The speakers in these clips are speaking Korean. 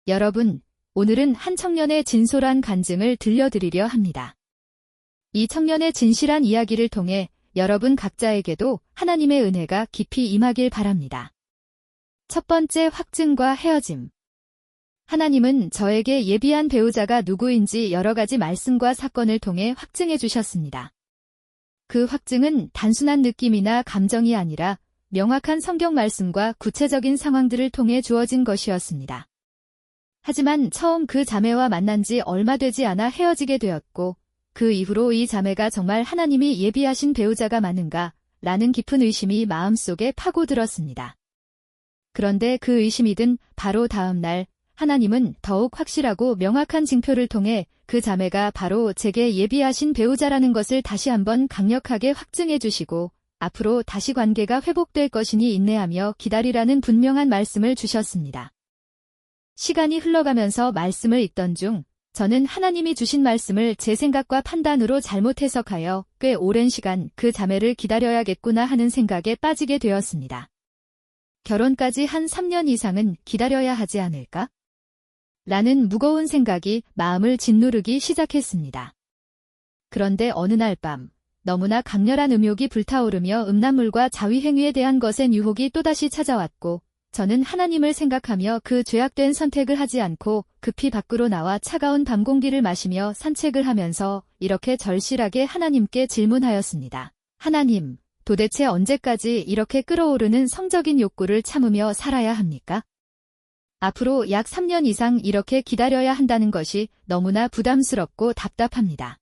여러분, 오늘은 한 청년의 진솔한 간증을 들려드리려 합니다. 이 청년의 진실한 이야기를 통해 여러분 각자에게도 하나님의 은혜가 깊이 임하길 바랍니다. 첫 번째, 확증과 헤어짐. 하나님은 저에게 예비한 배우자가 누구인지 여러 가지 말씀과 사건을 통해 확증해 주셨습니다. 그 확증은 단순한 느낌이나 감정이 아니라 명확한 성경 말씀과 구체적인 상황들을 통해 주어진 것이었습니다. 하지만 처음 그 자매와 만난 지 얼마 되지 않아 헤어지게 되었고, 그 이후로 이 자매가 정말 하나님이 예비하신 배우자가 맞는가? 라는 깊은 의심이 마음속에 파고들었습니다. 그런데 그 의심이 든 바로 다음 날, 하나님은 더욱 확실하고 명확한 징표를 통해 그 자매가 바로 제게 예비하신 배우자라는 것을 다시 한번 강력하게 확증해 주시고, 앞으로 다시 관계가 회복될 것이니 인내하며 기다리라는 분명한 말씀을 주셨습니다. 시간이 흘러가면서 말씀을 읽던 중 저는 하나님이 주신 말씀을 제 생각과 판단으로 잘못 해석하여 꽤 오랜 시간 그 자매를 기다려야겠구나 하는 생각에 빠지게 되었습니다. 결혼까지 한 3년 이상은 기다려야 하지 않을까? 라는 무거운 생각이 마음을 짓누르기 시작했습니다. 그런데 어느 날 밤, 너무나 강렬한 음욕이 불타오르며 음란물과 자위행위에 대한 것엔 유혹이 또다시 찾아왔고, 저는 하나님을 생각하며 그 죄악된 선택을 하지 않고 급히 밖으로 나와 차가운 밤 공기를 마시며 산책을 하면서 이렇게 절실하게 하나님께 질문하였습니다. 하나님, 도대체 언제까지 이렇게 끓어오르는 성적인 욕구를 참으며 살아야 합니까? 앞으로 약 3년 이상 이렇게 기다려야 한다는 것이 너무나 부담스럽고 답답합니다.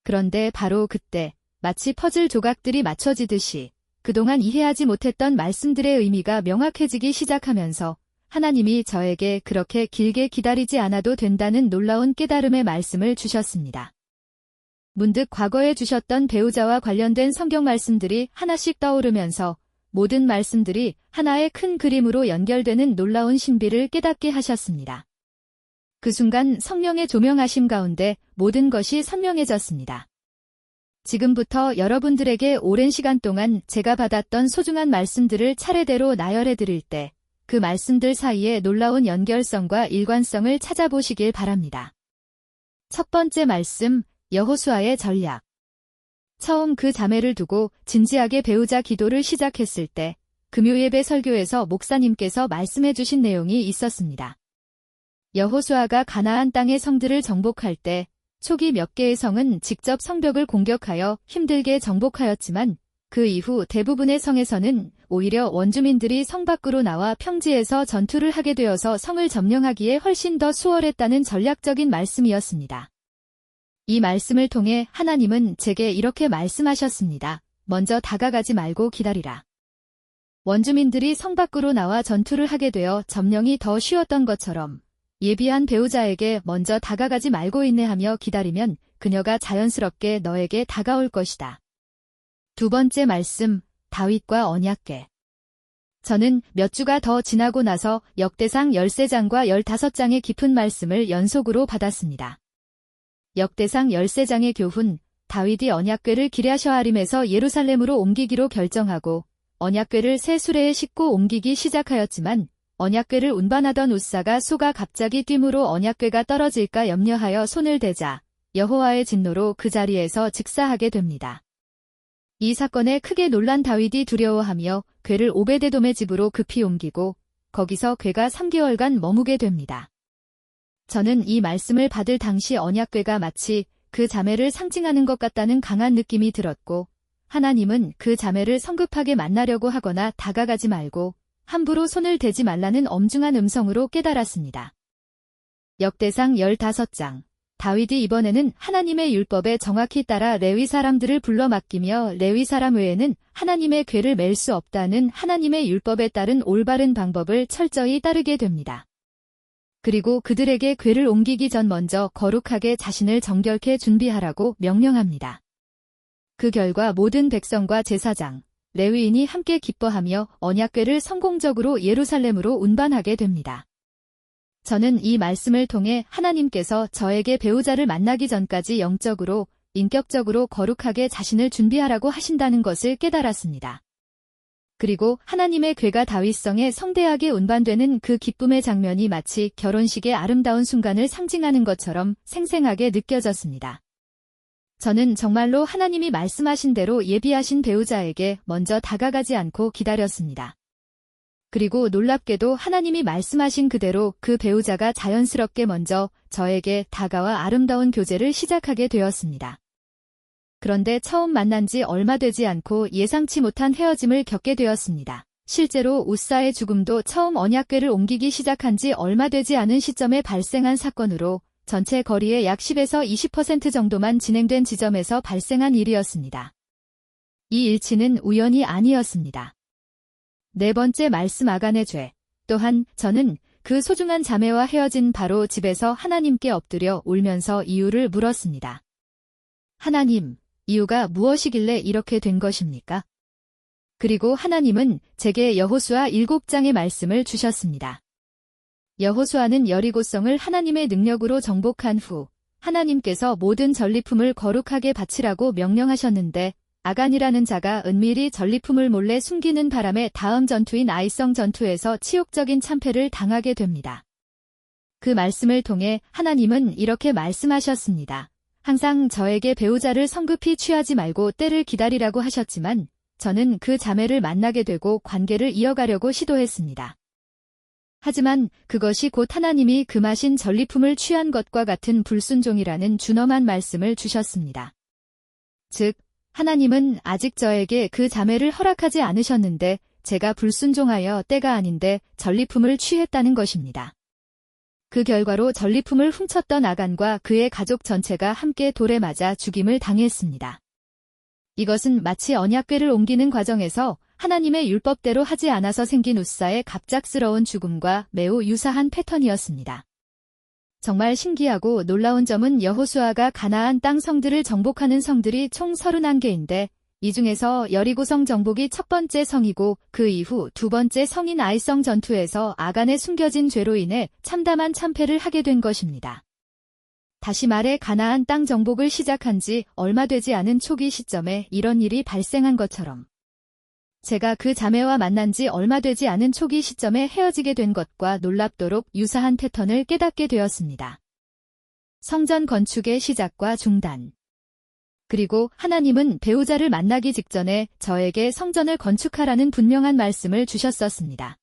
그런데 바로 그때 마치 퍼즐 조각들이 맞춰지듯이 그동안 이해하지 못했던 말씀들의 의미가 명확해지기 시작하면서 하나님이 저에게 그렇게 길게 기다리지 않아도 된다는 놀라운 깨달음의 말씀을 주셨습니다. 문득 과거에 주셨던 배우자와 관련된 성경 말씀들이 하나씩 떠오르면서 모든 말씀들이 하나의 큰 그림으로 연결되는 놀라운 신비를 깨닫게 하셨습니다. 그 순간 성령의 조명하심 가운데 모든 것이 선명해졌습니다. 지금부터 여러분들에게 오랜 시간 동안 제가 받았던 소중한 말씀들을 차례대로 나열해 드릴 때 그 말씀들 사이에 놀라운 연결성과 일관성을 찾아보시길 바랍니다. 첫 번째 말씀, 여호수아의 전략. 처음 그 자매를 두고 진지하게 배우자 기도를 시작했을 때 금요예배 설교에서 목사님께서 말씀해 주신 내용이 있었습니다. 여호수아가 가나안 땅의 성들을 정복할 때 초기 몇 개의 성은 직접 성벽을 공격하여 힘들게 정복하였지만 그 이후 대부분의 성에서는 오히려 원주민들이 성 밖으로 나와 평지에서 전투를 하게 되어서 성을 점령하기에 훨씬 더 수월했다는 전략적인 말씀이었습니다. 이 말씀을 통해 하나님은 제게 이렇게 말씀하셨습니다. 먼저 다가가지 말고 기다리라. 원주민들이 성 밖으로 나와 전투를 하게 되어 점령이 더 쉬웠던 것처럼 예비한 배우자에게 먼저 다가가지 말고 인내하며 기다리면 그녀가 자연스럽게 너에게 다가올 것이다. 두 번째 말씀, 다윗과 언약궤. 저는 몇 주가 더 지나고 나서 역대상 13장과 15장의 깊은 말씀을 연속으로 받았습니다. 역대상 13장의 교훈, 다윗이 언약궤를 기럇여아림에서 예루살렘으로 옮기기로 결정하고 언약궤를 새 수레에 싣고 옮기기 시작하였지만 언약궤를 운반하던 웃사가 소가 갑자기 뛰므로 언약궤가 떨어질까 염려하여 손을 대자 여호와의 진노로 그 자리에서 즉사하게 됩니다. 이 사건에 크게 놀란 다윗이 두려워하며 궤를 오베데돔의 집으로 급히 옮기고 거기서 궤가 3개월간 머무게 됩니다. 저는 이 말씀을 받을 당시 언약궤가 마치 그 자매를 상징하는 것 같다는 강한 느낌이 들었고 하나님은 그 자매를 성급하게 만나려고 하거나 다가가지 말고 함부로 손을 대지 말라는 엄중한 음성으로 깨달았습니다. 역대상 15장. 다윗이 이번에는 하나님의 율법에 정확히 따라 레위 사람들을 불러 맡기며 레위 사람 외에는 하나님의 궤를 맬 수 없다는 하나님의 율법에 따른 올바른 방법을 철저히 따르게 됩니다. 그리고 그들에게 궤를 옮기기 전 먼저 거룩하게 자신을 정결케 준비하라고 명령합니다. 그 결과 모든 백성과 제사장, 레위인이 함께 기뻐하며 언약궤를 성공적으로 예루살렘으로 운반하게 됩니다. 저는 이 말씀을 통해 하나님께서 저에게 배우자를 만나기 전까지 영적으로, 인격적으로 거룩하게 자신을 준비하라고 하신다는 것을 깨달았습니다. 그리고 하나님의 궤가 다윗성에 성대하게 운반되는 그 기쁨의 장면이 마치 결혼식의 아름다운 순간을 상징하는 것처럼 생생하게 느껴졌습니다. 저는 정말로 하나님이 말씀하신 대로 예비하신 배우자에게 먼저 다가가지 않고 기다렸습니다. 그리고 놀랍게도 하나님이 말씀하신 그대로 그 배우자가 자연스럽게 먼저 저에게 다가와 아름다운 교제를 시작하게 되었습니다. 그런데 처음 만난 지 얼마 되지 않고 예상치 못한 헤어짐을 겪게 되었습니다. 실제로 우사의 죽음도 처음 언약궤를 옮기기 시작한 지 얼마 되지 않은 시점에 발생한 사건으로 전체 거리의 약 10에서 20% 정도만 진행된 지점에서 발생한 일이었습니다. 이 일치는 우연이 아니었습니다. 네 번째 말씀 아간의 죄. 또한 저는 그 소중한 자매와 헤어진 바로 집에서 하나님께 엎드려 울면서 이유를 물었습니다. 하나님, 이유가 무엇이길래 이렇게 된 것입니까? 그리고 하나님은 제게 여호수아 7장의 말씀을 주셨습니다. 여호수아는 여리고성을 하나님의 능력으로 정복한 후 하나님께서 모든 전리품을 거룩하게 바치라고 명령하셨는데 아간이라는 자가 은밀히 전리품을 몰래 숨기는 바람에 다음 전투인 아이성 전투에서 치욕적인 참패를 당하게 됩니다. 그 말씀을 통해 하나님은 이렇게 말씀하셨습니다. 항상 저에게 배우자를 성급히 취하지 말고 때를 기다리라고 하셨지만 저는 그 자매를 만나게 되고 관계를 이어가려고 시도했습니다. 하지만 그것이 곧 하나님이 금하신 전리품을 취한 것과 같은 불순종이라는 준엄한 말씀을 주셨습니다. 즉, 하나님은 아직 저에게 그 자매를 허락하지 않으셨는데 제가 불순종하여 때가 아닌데 전리품을 취했다는 것입니다. 그 결과로 전리품을 훔쳤던 아간과 그의 가족 전체가 함께 돌에 맞아 죽임을 당했습니다. 이것은 마치 언약궤를 옮기는 과정에서 하나님의 율법대로 하지 않아서 생긴 우사의 갑작스러운 죽음과 매우 유사한 패턴이었습니다. 정말 신기하고 놀라운 점은 여호수아가 가나안 땅 성들을 정복하는 성들이 총 31개인데 이 중에서 여리고성 정복이 첫 번째 성이고 그 이후 두 번째 성인 아이성 전투에서 아간의 숨겨진 죄로 인해 참담한 참패를 하게 된 것입니다. 다시 말해 가나안 땅 정복을 시작한 지 얼마 되지 않은 초기 시점에 이런 일이 발생한 것처럼 제가 그 자매와 만난 지 얼마 되지 않은 초기 시점에 헤어지게 된 것과 놀랍도록 유사한 패턴을 깨닫게 되었습니다. 성전 건축의 시작과 중단. 그리고 하나님은 배우자를 만나기 직전에 저에게 성전을 건축하라는 분명한 말씀을 주셨었습니다.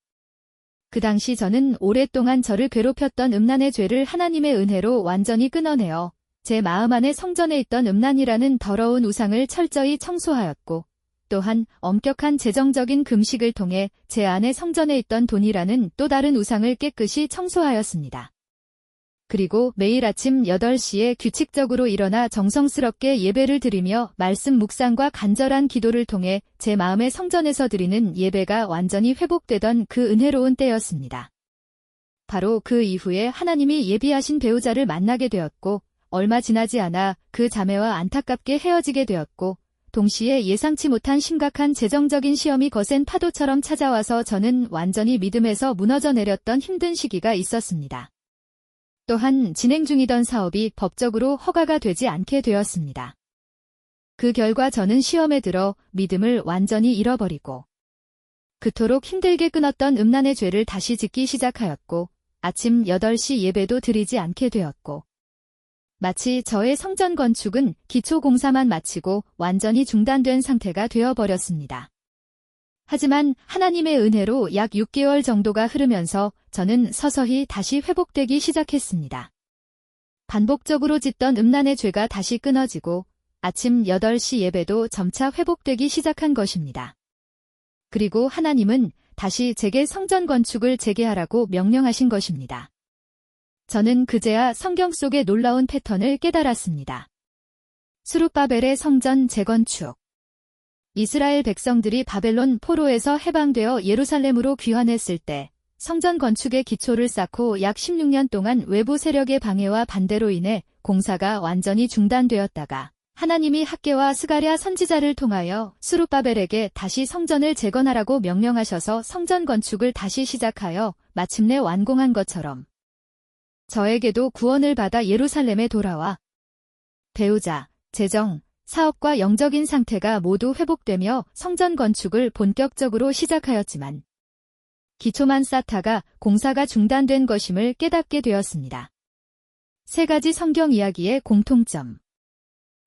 그 당시 저는 오랫동안 저를 괴롭혔던 음란의 죄를 하나님의 은혜로 완전히 끊어내어 제 마음 안에 성전에 있던 음란이라는 더러운 우상을 철저히 청소하였고 또한 엄격한 재정적인 금식을 통해 제 안에 성전에 있던 돈이라는 또 다른 우상을 깨끗이 청소하였습니다. 그리고 매일 아침 8시에 규칙적으로 일어나 정성스럽게 예배를 드리며 말씀 묵상과 간절한 기도를 통해 제 마음의 성전에서 드리는 예배가 완전히 회복되던 그 은혜로운 때였습니다. 바로 그 이후에 하나님이 예비하신 배우자를 만나게 되었고 얼마 지나지 않아 그 자매와 안타깝게 헤어지게 되었고 동시에 예상치 못한 심각한 재정적인 시험이 거센 파도처럼 찾아와서 저는 완전히 믿음에서 무너져 내렸던 힘든 시기가 있었습니다. 또한 진행 중이던 사업이 법적으로 허가가 되지 않게 되었습니다. 그 결과 저는 시험에 들어 믿음을 완전히 잃어버리고 그토록 힘들게 끊었던 음란의 죄를 다시 짓기 시작하였고 아침 8시 예배도 드리지 않게 되었고 마치 저의 성전 건축은 기초 공사만 마치고 완전히 중단된 상태가 되어버렸습니다. 하지만 하나님의 은혜로 약 6개월 정도가 흐르면서 저는 서서히 다시 회복되기 시작했습니다. 반복적으로 짓던 음란의 죄가 다시 끊어지고 아침 8시 예배도 점차 회복되기 시작한 것입니다. 그리고 하나님은 다시 제게 성전 건축을 재개하라고 명령하신 것입니다. 저는 그제야 성경 속의 놀라운 패턴을 깨달았습니다. 스룹바벨의 성전 재건축. 이스라엘 백성들이 바벨론 포로에서 해방되어 예루살렘으로 귀환했을 때 성전 건축의 기초를 쌓고 약 16년 동안 외부 세력의 방해와 반대로 인해 공사가 완전히 중단되었다가 하나님이 학개와 스가랴 선지자를 통하여 스룹바벨에게 다시 성전을 재건하라고 명령하셔서 성전 건축을 다시 시작하여 마침내 완공한 것처럼 저에게도 구원을 받아 예루살렘에 돌아와 배우자, 재정, 사업과 영적인 상태가 모두 회복되며 성전 건축을 본격적으로 시작하였지만 기초만 쌓다가 공사가 중단된 것임을 깨닫게 되었습니다. 세 가지 성경 이야기의 공통점.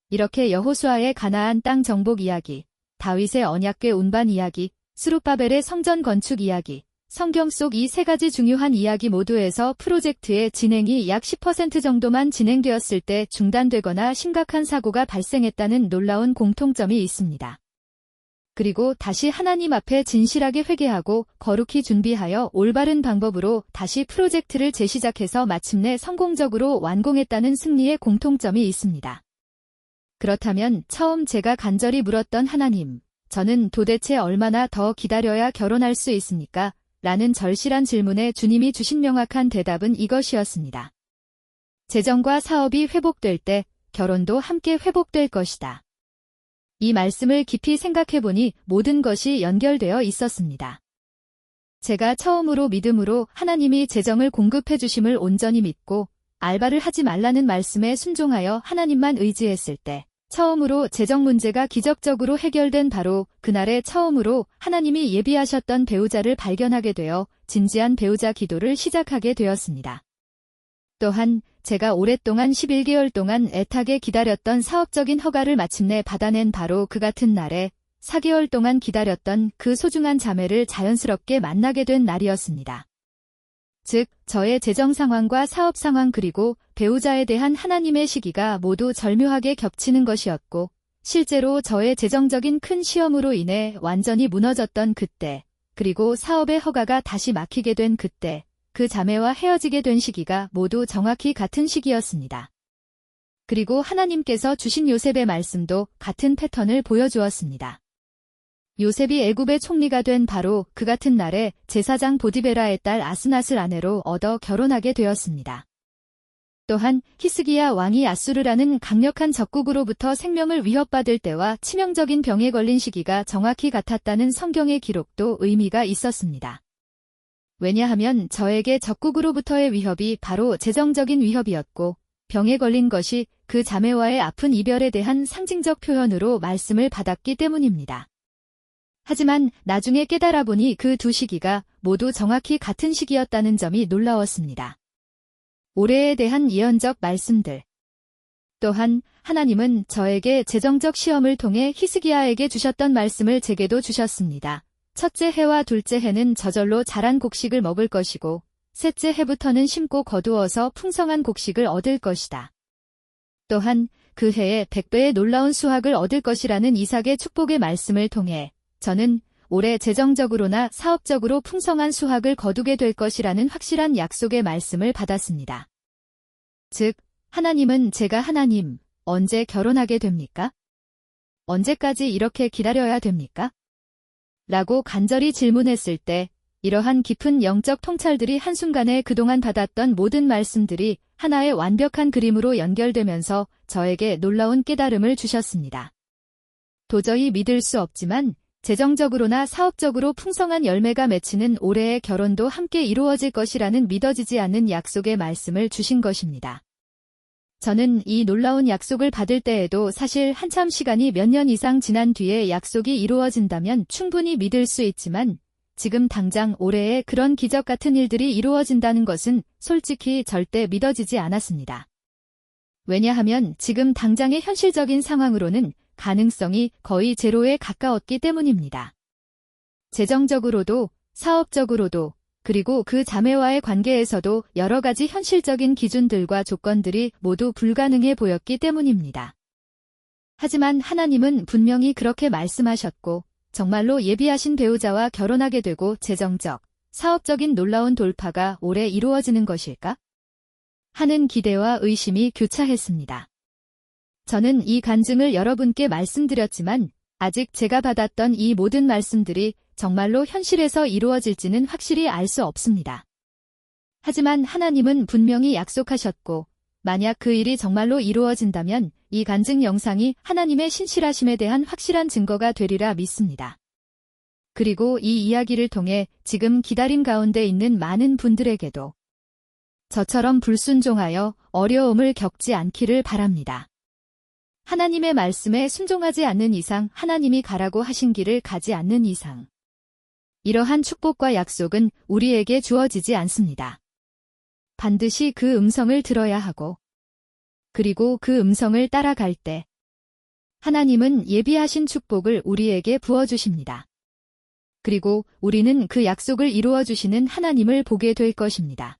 이렇게 여호수아의 가나안 땅 정복 이야기, 다윗의 언약궤 운반 이야기, 스룹바벨의 성전 건축 이야기, 성경 속 이 세 가지 중요한 이야기 모두에서 프로젝트의 진행이 약 10% 정도만 진행되었을 때 중단되거나 심각한 사고가 발생했다는 놀라운 공통점이 있습니다. 그리고 다시 하나님 앞에 진실하게 회개하고 거룩히 준비하여 올바른 방법으로 다시 프로젝트를 재시작해서 마침내 성공적으로 완공했다는 승리의 공통점이 있습니다. 그렇다면 처음 제가 간절히 물었던 하나님, 저는 도대체 얼마나 더 기다려야 결혼할 수 있습니까? 라는 절실한 질문에 주님이 주신 명확한 대답은 이것이었습니다. 재정과 사업이 회복될 때 결혼도 함께 회복될 것이다. 이 말씀을 깊이 생각해보니 모든 것이 연결되어 있었습니다. 제가 처음으로 믿음으로 하나님이 재정을 공급해 주심을 온전히 믿고 알바를 하지 말라는 말씀에 순종하여 하나님만 의지했을 때 처음으로 재정 문제가 기적적으로 해결된 바로 그날에 처음으로 하나님이 예비하셨던 배우자를 발견하게 되어 진지한 배우자 기도를 시작하게 되었습니다. 또한 제가 오랫동안 11개월 동안 애타게 기다렸던 사업적인 허가를 마침내 받아낸 바로 그 같은 날에 4개월 동안 기다렸던 그 소중한 자매를 자연스럽게 만나게 된 날이었습니다. 즉, 저의 재정 상황과 사업 상황 그리고 배우자에 대한 하나님의 시기가 모두 절묘하게 겹치는 것이었고, 실제로 저의 재정적인 큰 시험으로 인해 완전히 무너졌던 그때, 그리고 사업의 허가가 다시 막히게 된 그때, 그 자매와 헤어지게 된 시기가 모두 정확히 같은 시기였습니다. 그리고 하나님께서 주신 요셉의 말씀도 같은 패턴을 보여주었습니다. 요셉이 애굽의 총리가 된 바로 그 같은 날에 제사장 보디베라의 딸 아스낫을 아내로 얻어 결혼하게 되었습니다. 또한 히스기야 왕이 아수르라는 강력한 적국으로부터 생명을 위협받을 때와 치명적인 병에 걸린 시기가 정확히 같았다는 성경의 기록도 의미가 있었습니다. 왜냐하면 저에게 적국으로부터의 위협이 바로 재정적인 위협이었고 병에 걸린 것이 그 자매와의 아픈 이별에 대한 상징적 표현으로 말씀을 받았기 때문입니다. 하지만 나중에 깨달아보니 그 두 시기가 모두 정확히 같은 시기였다는 점이 놀라웠습니다. 올해에 대한 예언적 말씀들. 또한 하나님은 저에게 재정적 시험을 통해 히스기야에게 주셨던 말씀을 제게도 주셨습니다. 첫째 해와 둘째 해는 저절로 자란 곡식을 먹을 것이고 셋째 해부터는 심고 거두어서 풍성한 곡식을 얻을 것이다. 또한 그 해에 100배의 놀라운 수확을 얻을 것이라는 이삭의 축복의 말씀을 통해 저는 올해 재정적으로나 사업적으로 풍성한 수확을 거두게 될 것이라는 확실한 약속의 말씀을 받았습니다. 즉, 하나님은 제가 하나님, 언제 결혼하게 됩니까? 언제까지 이렇게 기다려야 됩니까? 라고 간절히 질문했을 때 이러한 깊은 영적 통찰들이 한순간에 그동안 받았던 모든 말씀들이 하나의 완벽한 그림으로 연결되면서 저에게 놀라운 깨달음을 주셨습니다. 도저히 믿을 수 없지만 재정적으로나 사업적으로 풍성한 열매가 맺히는 올해의 결혼도 함께 이루어질 것이라는 믿어지지 않는 약속의 말씀을 주신 것입니다. 저는 이 놀라운 약속을 받을 때에도 사실 한참 시간이 몇 년 이상 지난 뒤에 약속이 이루어진다면 충분히 믿을 수 있지만 지금 당장 올해에 그런 기적 같은 일들이 이루어진다는 것은 솔직히 절대 믿어지지 않았습니다. 왜냐하면 지금 당장의 현실적인 상황으로는 가능성이 거의 제로에 가까웠기 때문입니다. 재정적으로도 사업적으로도 그리고 그 자매와의 관계에서도 여러 가지 현실적인 기준들과 조건들이 모두 불가능해 보였기 때문입니다. 하지만 하나님은 분명히 그렇게 말씀하셨고 정말로 예비하신 배우자와 결혼하게 되고 재정적, 사업적인 놀라운 돌파가 올해 이루어지는 것일까? 하는 기대와 의심이 교차했습니다. 저는 이 간증을 여러분께 말씀드렸지만 아직 제가 받았던 이 모든 말씀들이 정말로 현실에서 이루어질지는 확실히 알 수 없습니다. 하지만 하나님은 분명히 약속하셨고 만약 그 일이 정말로 이루어진다면 이 간증 영상이 하나님의 신실하심에 대한 확실한 증거가 되리라 믿습니다. 그리고 이 이야기를 통해 지금 기다림 가운데 있는 많은 분들에게도 저처럼 불순종하여 어려움을 겪지 않기를 바랍니다. 하나님의 말씀에 순종하지 않는 이상, 하나님이 가라고 하신 길을 가지 않는 이상, 이러한 축복과 약속은 우리에게 주어지지 않습니다. 반드시 그 음성을 들어야 하고, 그리고 그 음성을 따라갈 때, 하나님은 예비하신 축복을 우리에게 부어주십니다. 그리고 우리는 그 약속을 이루어 주시는 하나님을 보게 될 것입니다.